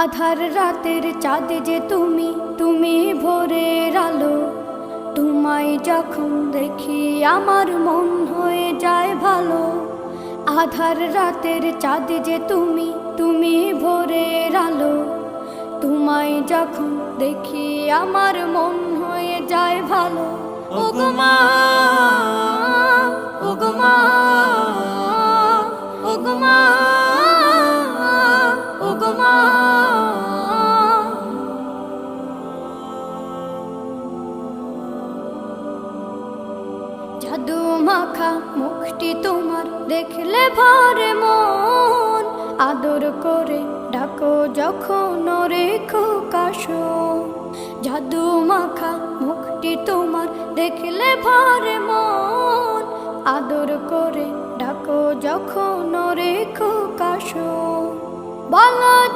আধার রাতের চাঁদ যে তুমি, তুমি ভোরের আলো। তোমায় যখন দেখি আমার মন হয়ে যায় ভালো। আধার রাতের চাঁদ যে তুমি, তুমি ভোরের আলো। তোমায় যখন দেখি আমার মন হয়ে যায় ভালো। ওগো মা, ওগো মা, ওগো মা, ওগো মা। জাদু মাখা মুখটি তোমার দেখলে ভরে মন। আদর করে ডাকো যখন রেখো কাশো। জাদু মাখা মুখটি তোমার দেখলে ভরে মন। আদর করে ডাকো যখন রেখো কাশো। বলো